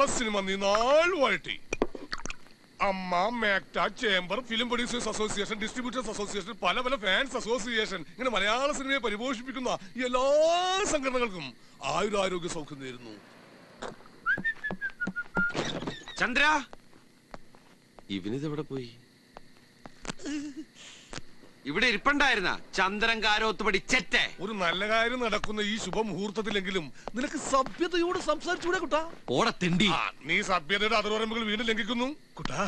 മലയാള cinema നീനാളുമായിട്ട് AMMA, MACTA, chamber, film producers association, distributors association, പല പല ഫാൻസ് അസോസിയേഷൻ, ഇങ്ങനെ മലയാള സിനിമയെ പരിപോഷിപ്പിക്കുന്ന എല്ലാ സംഘടനകൾക്കും ആയുരാരോഗ്യ സൗഖ്യം നേരുന്നു. ചന്ദ്ര, ഇവനിതെവിടെ പോയി? ഇവിടെ ഇരിപ്പണ്ടായിരുന്ന ചന്ദ്രൻ കാരോത്തുപടി ചെറ്റേ. ഒരു നല്ല കാര്യം നടക്കുന്ന ഈ ശുഭമുഹൂർത്തത്തിലെങ്കിലും നിനക്ക് സഭ്യതയോട് സംസാരിച്ചൂടെ കുട്ടാ? ഓടത്തിണ്ടി, നീ സഭ്യതയുടെ അതിർവരമ്പുകൾ വീണ്ടും ലംഘിക്കുന്നു കുട്ടാ.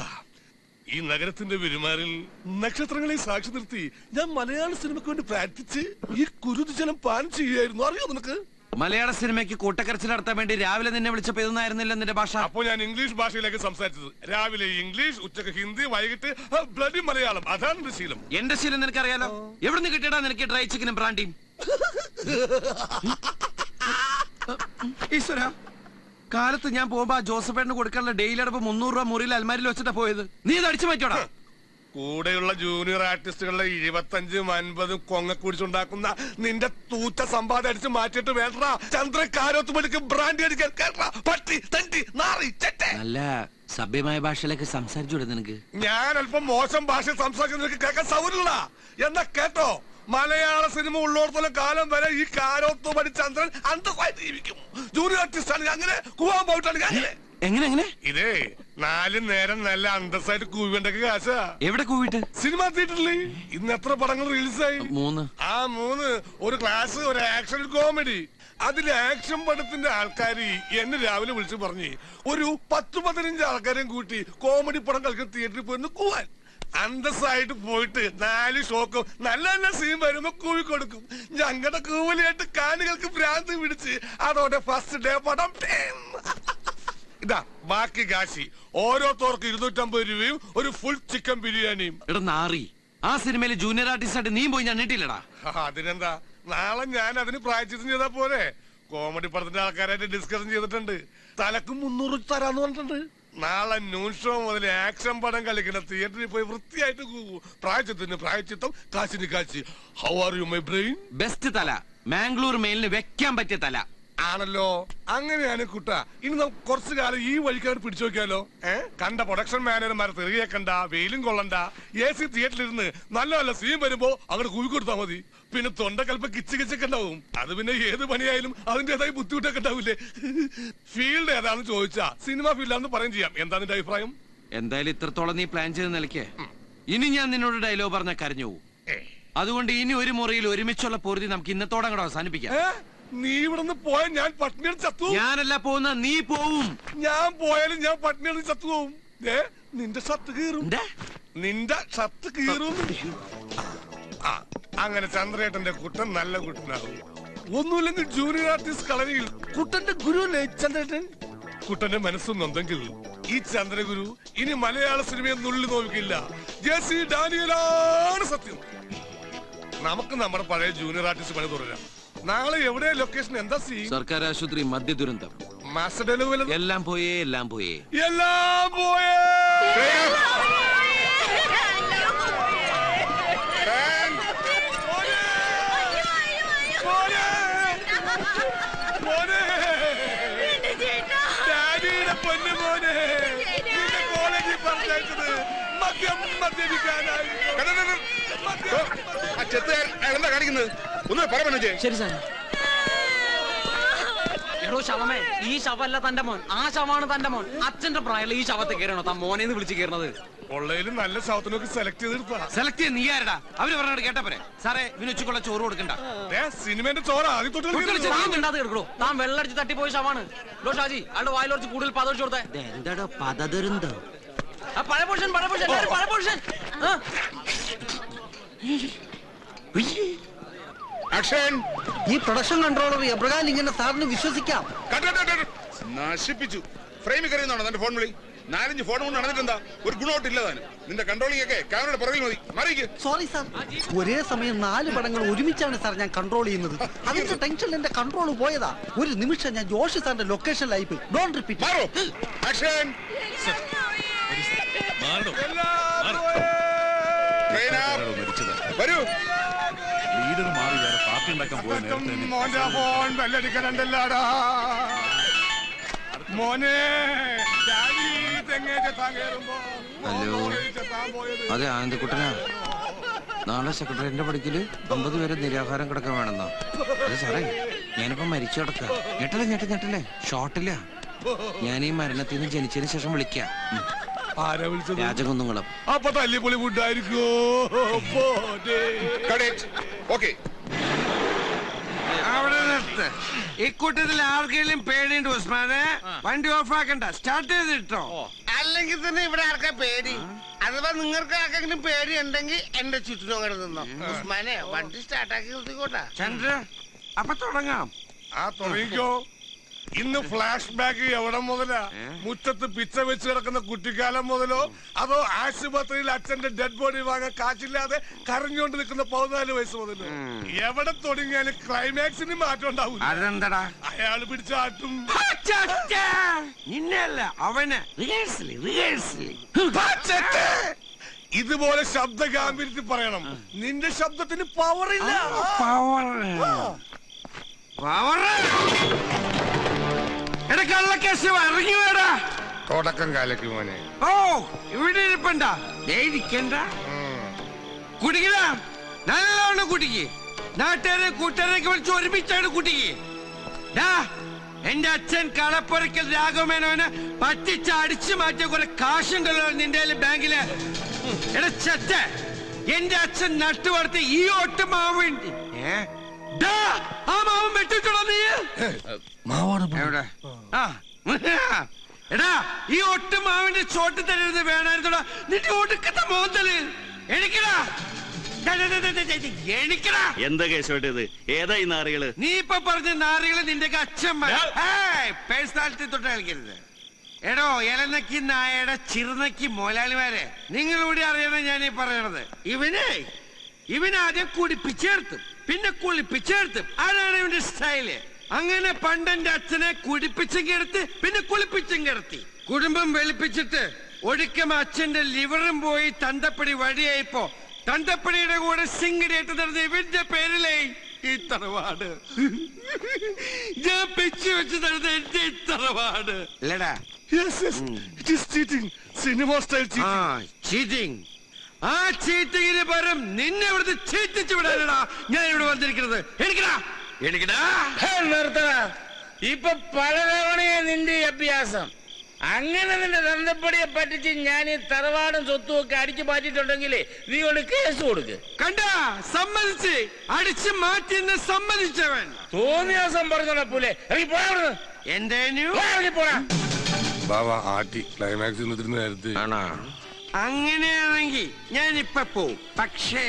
ഈ നഗരത്തിന്റെ പെരുമാറിൽ നക്ഷത്രങ്ങളെ സാക്ഷി നിർത്തി ഞാൻ മലയാള സിനിമയ്ക്ക് വേണ്ടി പ്രാർത്ഥിച്ച് ഈ കുരുതി ജലം പാനം ചെയ്യായിരുന്നു. അറിയോ നിനക്ക്? മലയാള സിനിമയ്ക്ക് കൂട്ടക്കരച്ചിൽ നടത്താൻ വേണ്ടി രാവിലെ നിന്നെ വിളിച്ചപ്പോ ഇതൊന്നായിരുന്നില്ല നിന്റെ ഭാഷ. അപ്പൊ ഞാൻ ഇംഗ്ലീഷ് ഭാഷയിലേക്ക് സംസാരിച്ചത്. രാവിലെ ഇംഗ്ലീഷ്, ഉച്ചക്ക് ഹിന്ദി, വൈകിട്ട് ബ്ലഡി മലയാളം. അതാണ് എന്റെ ശീലം. എന്റെ ശീലം നിനക്കറിയാലോ. എവിടുന്ന് കിട്ടിയടാ നിനക്ക് ഡ്രൈ ചിക്കനും ബ്രാൻഡിയും? ഈശ്വര, കാലത്ത് ഞാൻ പോകുമ്പോ ജോസഫേട്ടിന് കൊടുക്കാനുള്ള ഡെയിലി അടപ്പ് 300 രൂപ മുറിയിൽ അൽമാരിൽ വെച്ചിട്ടാ പോയത്. നീ ഇത് അടിച്ചു മാറ്റോടാ. കൂടെയുള്ള ജൂനിയർ ആർട്ടിസ്റ്റുകളുടെ 25, 50 കൊങ്ങ കുടിച്ചുണ്ടാക്കുന്ന നിന്റെ തൂറ്റ സമ്പാദം അടിച്ച് മാറ്റിയിട്ട് വേണ്ട ചന്ദ്രക്കാരോത്തുമണിക്ക് ബ്രാൻഡി അടിക്കാൻ. പട്ടി, തണ്ടി, നാറി, ചെറ്റേ. നല്ല സഭ്യമായ ഭാഷയിലേക്ക് സംസാരിച്ചൂടെ നിനക്ക്? ഞാൻ അല്പം മോശം ഭാഷയിൽ സംസാരിക്കുന്ന നിനക്ക് കേൾക്കാൻ സൗകര്യമില്ല. എന്നാ കേട്ടോ, മലയാള സിനിമ ഉള്ളോടത്തോളം കാലം വരെ ഈ കാരോത്തുമണി ചന്ദ്രൻ അന്തസ്സായിട്ട് ജീവിക്കും. ജൂനിയർ ആർട്ടിസ്റ്റ് ആണ്, അങ്ങനെ കൂവാൻ പോയിട്ടാണ്. അങ്ങനെ എങ്ങനെ? ഇതേ 4 നേരം നല്ല അന്തസ്സായിട്ട് കൂവേണ്ടൊക്കെ കാശാ. എവിടെ കൂവിട്ട്? സിനിമ തിയേറ്ററില് ഇന്ന് എത്ര പടങ്ങൾ റിലീസായി? 3. ആ 3, ഒരു ക്ലാസ്, ഒരു ആക്ഷൻ, ഒരു കോമഡി. അതിലെ ആക്ഷൻ പടത്തിന്റെ ആൾക്കാര് എന്നെ രാവിലെ വിളിച്ചു പറഞ്ഞ് ഒരു 10-15 ആൾക്കാരെയും കൂട്ടി കോമഡി പടം കളിക്കുന്ന തിയേറ്ററിൽ പോയി കൂവാൻ. അന്തസ്സായിട്ട് പോയിട്ട് 4 ഷോക്കും നല്ല നല്ല സീൻ വരുമ്പോ കൂവി കൊടുക്കും. ഞങ്ങളുടെ കൂവലിയായിട്ട് കാണികൾക്ക് ഭ്രാന്ത് പിടിച്ച് അതോടെ ഫസ്റ്റ് ഡേ പടം ഇതാ. ബാക്കി കാശി ഓരോരുത്തർക്ക് 250 രൂപയും ഒരു ഫുൾ ചിക്കൻ ബിരിയാണിയും. എടാ നാറി, ആ സിനിമയിൽ ജൂനിയർ ആർട്ടിസ്റ്റ് ആയിട്ട് നീ പോയി ഞാൻ നീട്ടില്ലടാ. അതിനെന്താ, നാളെ ഞാൻ അതിന് പ്രായച്ചിത്തം ചെയ്താ പോരെ? കോമഡി പടത്തിന്റെ ആൾക്കാരായിട്ട് ഡിസ്കഷൻ ചെയ്തിട്ടുണ്ട്. തലക്ക് 300 തരാന്ന് പറഞ്ഞിട്ടുണ്ട്. നാളെ ന്യൂൺ ഷോ മുതൽ ആക്ഷൻ പടം കളിക്കുന്ന തിയേറ്ററിൽ പോയി വൃത്തിയായിട്ട് പ്രായച്ചിത്തത്തിന് പ്രായച്ചിത്തം, കാശിന് Kashi. How are you my brain? Best തല, മാംഗ്ലൂർ മെയിലിന് വെക്കാൻ പറ്റിയ തല ആണല്ലോ. അങ്ങനെയാണ് കുട്ട. ഇനി നമുക്ക് കുറച്ചു കാലം ഈ വഴിക്കാർ പിടിച്ചു നോക്കിയാലോ? കണ്ട പ്രൊഡക്ഷൻ മാനേജർമാരെ തെറിയേക്കണ്ട, വെയിലും കൊള്ളണ്ട, AC തിയേറ്ററിലിരുന്ന് നല്ല നല്ല സീൻ വരുമ്പോ അങ്ങോട്ട് കൂവി കൊടുത്താൽ മതി. പിന്നെ തൊണ്ടക്കൽപ്പം കിച്ചൊക്കെ ഉണ്ടാവും. അത് പിന്നെ ഏത് പണിയായാലും അതിന്റേതായി ബുദ്ധിമുട്ടൊക്കെ ഉണ്ടാവില്ലേ? ഫീൽഡ് ഏതാണെന്ന് ചോദിച്ചാ സിനിമ ഫീൽഡാണെന്ന് പറയും ചെയ്യാം. എന്താ നിന്റെ അഭിപ്രായം? എന്തായാലും ഇത്രത്തോളം നീ പ്ലാൻ ചെയ്ത് നിലയ്ക്ക് ഇനി ഞാൻ നിന്നോട് ഡയലോഗ് പറഞ്ഞ കരഞ്ഞു പോകും. അതുകൊണ്ട് ഇനി ഒരു മുറിയിൽ ഒരുമിച്ചുള്ള പൊറുതി നമുക്ക് ഇന്നത്തോടെ അങ്ങോട്ട് അവസാനിപ്പിക്കാം. നീ ഇവിടുന്ന് പോയാൽ ഞാൻ പട്ടിണി ചത്തു. ഞാനല്ല പോകുന്ന, നീ പോവും. ഞാൻ പോയാലും ഞാൻ പട്ടിണി ചത്തു പോവും. നിന്റെ ഷർട്ട് കീറും, നിന്റെ ഷർട്ട് കീറും. അങ്ങനെ ചന്ദ്രേട്ടന്റെ കുട്ടൻ നല്ല കുട്ടനാകും. ഒന്നുമില്ലെങ്കിൽ ജൂനിയർ ആർട്ടിസ്റ്റ് കളരിയിൽ കുട്ടന്റെ ഗുരുവല്ലേ ചന്ദ്രേട്ടൻ? കുട്ടന്റെ മനസ്സും നൊന്തെങ്കിൽ ഈ ചന്ദ്രഗുരു ഇനി മലയാള സിനിമയെ നുള്ളി നോക്കില്ല. JC ഡാനിയലാണ് സത്യം. നമുക്ക് നമ്മുടെ പഴയ ജൂനിയർ ആർട്ടിസ്റ്റ് പണി തുടരാം. നാളെ എവിടെ ലൊക്കേഷൻ? എന്താ സീൻ? സർക്കാർ ആശുപത്രി, മദ്യ ദുരന്തം. എല്ലാം പോയേ. ഡാഡിയുടെ പൊന്നു മോനെ, കോളേജിൽ പറഞ്ഞത് മദ്യം മദ്യപിക്കാനായി. എന്താ കാണിക്കുന്നത്? ഒന്ന് പറയാ. ശരി സാർ. എടോ ശവമേ, ഈ ശവല്ല തന്റെ മോൻ, ആ ശവമാണ് തന്റെ മോൻ. അച്ഛന്റെ പ്രായമുള്ള ഈ ശവത്തെ കയറണോ താൻ മോനെന്ന് വിളിച്ച് കയറണത്? കൊള്ളയിലും നല്ല ശവത്തിനൊക്കെ സെലക്ട് ചെയ്തെടുത്താ. സെലക്ട് ചെയ്ത് നീ ആരടാ? അവര് പറഞ്ഞോട് കേട്ടപ്പോരെ. സാറേ, ഇവന് ഉച്ചക്കുള്ള ചോറ് കൊടുക്കണ്ട. സിനിമന്റെ ചോറ് ആദ്യം തൊട്ട് താൻ വെള്ളടിച്ച് തട്ടിപ്പോയ ശവാണ്. ലോ ഷാജി, അയാളുടെ വായിൽ കുറച്ച് കൂടുതൽ പതടിച്ചു കൊടുത്തേ. എന്താടോ പതദുരന്തം? പഴയ പോഷൻ ഈ പ്രൊഡക്ഷൻ കൺട്രോളർ എബ്രഹാം ഇങ്ങനെ സാറിന് വിശ്വസിക്കാം? നശിപ്പിച്ചു. ഫ്രെയിമിൽ കറിയുന്നതാണോ തന്റെ ഫോൺ വിളി? 4-5 ഫോൺ കൊണ്ട് നടന്നിട്ടെന്താ? ഒരു ഗുണമായിട്ടില്ല താനും. നിന്റെ കൺട്രോളിംഗ് ഒക്കെ ക്യാമറയുടെ പുറകിൽ മതി. മറിയിക്ക്. സോറി സാർ, ഒരേ സമയം 4 പടങ്ങൾ ഒരുമിച്ചാണ് സാർ ഞാൻ കൺട്രോൾ ചെയ്യുന്നത്. അതിന്റെ ടെൻഷനിൽ എന്റെ കൺട്രോൾ പോയതാ. ഒരു നിമിഷം ഞാൻ ജോഷി സാറിന്റെ ലൊക്കേഷനിലായി പോയി. Don't repeat. വരൂ. ലീഡർ മാറി വേറെ പാർട്ടി ഉണ്ടാക്കാൻ പോയ മോനെ ഡാഡി തെങ്ങേ ചെത്താൻ കേറുമ്പോ ഹലോ. ചെത്താൻ പോയത് അതെ ആനന്ദക്കുട്ടനാ. നാളെ സെക്രട്ടറിന്റെ പഠിക്കല് 50 പേരെ നിരാഹാരം കിടക്കാൻ വേണമെന്നോ? അത് സാറേ, ഞാനിപ്പോ മരിച്ചു കിടക്ക. ഞെട്ടല്ലേ ഷോട്ടില്ല. ഞാൻ ഈ മരണത്തിൽ നിന്ന് ജനിച്ചതിന് ശേഷം വിളിക്കാം. ആരാ വിളിച്ചത്? രാജകുന്നുങ്ങളും. അപ്പൊ തല്ലിപ്പൊളി ഫുഡായിരിക്കോ? അവിടെ നിർത്ത്. ഇക്കൂട്ടത്തിൽ ആർക്കെങ്കിലും പേടിയുണ്ട് ഉസ്മാനെ? വണ്ടി ഓഫ് ആക്കണ്ട, സ്റ്റാർട്ട് ചെയ്തിട്ടോ. അല്ലെങ്കിൽ തന്നെ ഇവിടെ ആർക്കാ പേടി? അഥവാ നിങ്ങൾക്ക് ആർക്കെങ്കിലും പേടി ഉണ്ടെങ്കിൽ എന്റെ ചുറ്റിനും അങ്ങനെ നിന്നോ. ഉസ്മാനെ വണ്ടി സ്റ്റാർട്ടാക്കി നിർത്തിക്കോട്ടെ. ചന്ദ്ര, അപ്പൊ തുടങ്ങാം. ആ തുടങ്ങിക്കോ. ഇന്ന് ഫ്ലാഷ് ബാക്ക് എവിടെ മുതലാ? മുറ്റത്ത് പിച്ച വെച്ച് കിടക്കുന്ന കുട്ടിക്കാലം മുതലോ, അതോ ആശുപത്രിയിൽ അച്ഛന്റെ ഡെഡ് ബോഡി വാങ്ങാൻ കാശില്ലാതെ കരഞ്ഞുകൊണ്ട് നിൽക്കുന്ന 14 വയസ്സ് മുതലോ? എവിടെ തുടങ്ങിയാലും ക്ലൈമാക്സിന് മാറ്റം ഉണ്ടാവും. അതെന്തടാ? അയാള് പിടിച്ചാട്ടും. നിന്നല്ല അവന്. ഇതുപോലെ ശബ്ദ ഗാംഭീര്യത്തിൽ പറയണം. നിന്റെ ശബ്ദത്തിന് പവറില്ല. കള്ളക്കേസ് ഇറങ്ങി വേടാ. തുടക്കം കാലക്ക് മോനെ. ഓ, ഇവിടെ ഇരിപ്പണ്ട. ഇരിക്കണ്ട. കുടിക്കല നല്ലോണം കുടിക്ക്. നാട്ടുകാരെ കൂട്ടുകാരൊക്കെ വിളിച്ച് ഒരുമിച്ചാണ് കുടിക്ക്. എന്റെ അച്ഛൻ കളപ്പുരക്കൽ രാഘവമേനോന് പറ്റിച്ച് അടിച്ചു മാറ്റിയ കുറെ കാശുണ്ടല്ലോ നിന്റെ ബാങ്കില്. എടാ ചെറ്റ, എന്റെ അച്ഛൻ നട്ടുവളർത്തി ഈ ഒട്ട് മാവ്. ആ മാവ് വെട്ടിച്ചോളാ നീ. എവിടെ? എടാ, ഈ ഒട്ട് മാവിന്റെ ചോട്ട് തരരുത് വേണമായിരുന്നോടാ നിന്റെ ഒടുക്കത്തെ മോന്തല്. എണിക്കടാ, എണിക്കടാ. എന്താ കേശോട്ടത്? ഏതാ ഈ നാറികള്? നീ ഇപ്പൊ പറഞ്ഞ നാറികള് നിന്റെ അച്ഛന്മാർ. പേഴ്സണാലിറ്റി തൊട്ട് കളിക്കരുത്. എടോ, ഇലനക്കി നായയുടെ ചിറുനക്കി മുതലാളിമാരെ, നിങ്ങളൂടെ അറിയണം ഞാൻ ഈ പറയണത്. ഇവനാദ്യം കുടിപ്പിച്ചേർത്തും പിന്നെ കുളിപ്പിച്ചേർത്തും. അതാണ് ഇവന്റെ സ്റ്റൈല്. അങ്ങനെ പണ്ടെന്റെ അച്ഛനെ കുടിപ്പിച്ചും കിടത്തി പിന്നെ കുളിപ്പിച്ചും കിടത്തി. കുടുംബം വെളുപ്പിച്ചിട്ട് ഒടുക്കം അച്ഛന്റെ ലിവറും പോയി തന്തപ്പടി വഴിയായിപ്പോ തന്തപ്പടിയുടെ കൂടെ സിംഗിടിയായിട്ട് നടന്ന ഇവന്റെ പേരിലേ ഈ തറവാട്. ഞാൻ പിച്ചു വെച്ച് നടന്ന എന്റെ ഈ തറവാട് അല്ലടാ. ചീറ്റിംഗ്. ആ ചീറ്റിങ്ങിന് പകരം നിന്നെ ഇവിടുത്തെ ചീറ്റിച്ചു വിടാനടാ ഞാൻ ഇവിടെ വന്നിരിക്കുന്നത്. എനിക്കടാ നിർത്തടാ. ഇപ്പൊ പലതവണയാ നിന്റെ അഭ്യാസം. അങ്ങനെ നിന്റെ തന്തപ്പടിയെ പറ്റിച്ച് ഞാൻ ഈ തറവാടും സ്വത്തും ഒക്കെ അടിച്ചു മാറ്റിയിട്ടുണ്ടെങ്കിലേ നീ കൊണ്ട് കേസ് കൊടുക്ക്. കണ്ടാ, സമ്മതിച്ച് അടിച്ചു മാറ്റി സമ്മതിച്ചവൻ. തോന്നിയാസം പറഞ്ഞോളാ പോലെ ഇറങ്ങി പോയാ. എന്റെ പോടാ. ബാബാ ആട്ടി ക്ലൈമാക്സ് നേരത്തെ. അങ്ങനെയാണെങ്കിൽ ഞാൻ ഇപ്പൊ പോവും. പക്ഷേ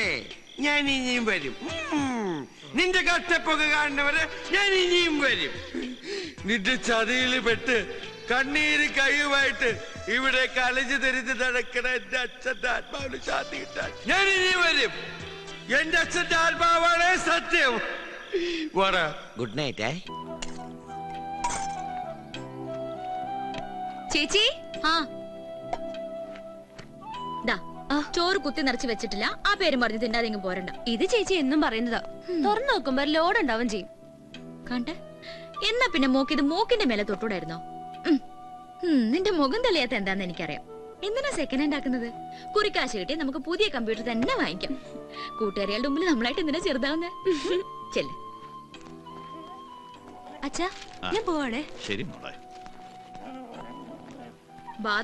ഞാൻ ഇനിയും വരും. നിന്റെ കട്ടപ്പൊക കാണുന്നവരെ ഞാൻ ഇനിയും വരും. നിന്റെ ചതിയിൽ പെട്ട് കണ്ണീര് കയ്യുമായിട്ട് ഇവിടെ കളിച്ചു തെരിഞ്ഞ് നടക്കണ എന്റെ അച്ഛന്റെ ആത്മാവിന് ശാന്തി കിട്ടാൻ ഞാൻ ഇനിയും വരും. എന്റെ അച്ഛന്റെ ആത്മാവാണ് സത്യം. Good night. ചേച്ചി, ചോറ് കുത്തി നിറച്ച് വെച്ചിട്ടില്ല. ആ പേരും പറഞ്ഞ് തിന്നാതെങ്കിലും പോരണ്ട. ഇത് ചേച്ചി എന്നും പറയുന്നതാ. തുറന്നു നോക്കുമ്പോ ലോഡ് ഉണ്ടാവും ചെയ്യും. കണ്ടേ, എന്നാ പിന്നെ മോക്കിത് മൂക്കിന്റെ മേലെ തൊട്ടൂടായിരുന്നോ? നിന്റെ മുഖം തെളിയാത്ത എന്താന്ന് എനിക്കറിയാം. എന്തിനാ സെക്കൻഡ് ഹാൻഡ് ആക്കുന്നത്? കുറിക്കാശ് കിട്ടി നമുക്ക് പുതിയ കമ്പ്യൂട്ടർ തന്നെ വാങ്ങിക്കാം. കൂട്ടുകാരികളുടെ മുമ്പിൽ നമ്മളായിട്ട് എന്തിനാ ചെറുതാവുന്നേ? ചെല്ല്. അച്ഛാ, ഞാൻ പോവാണേ. ശരി മോളെ.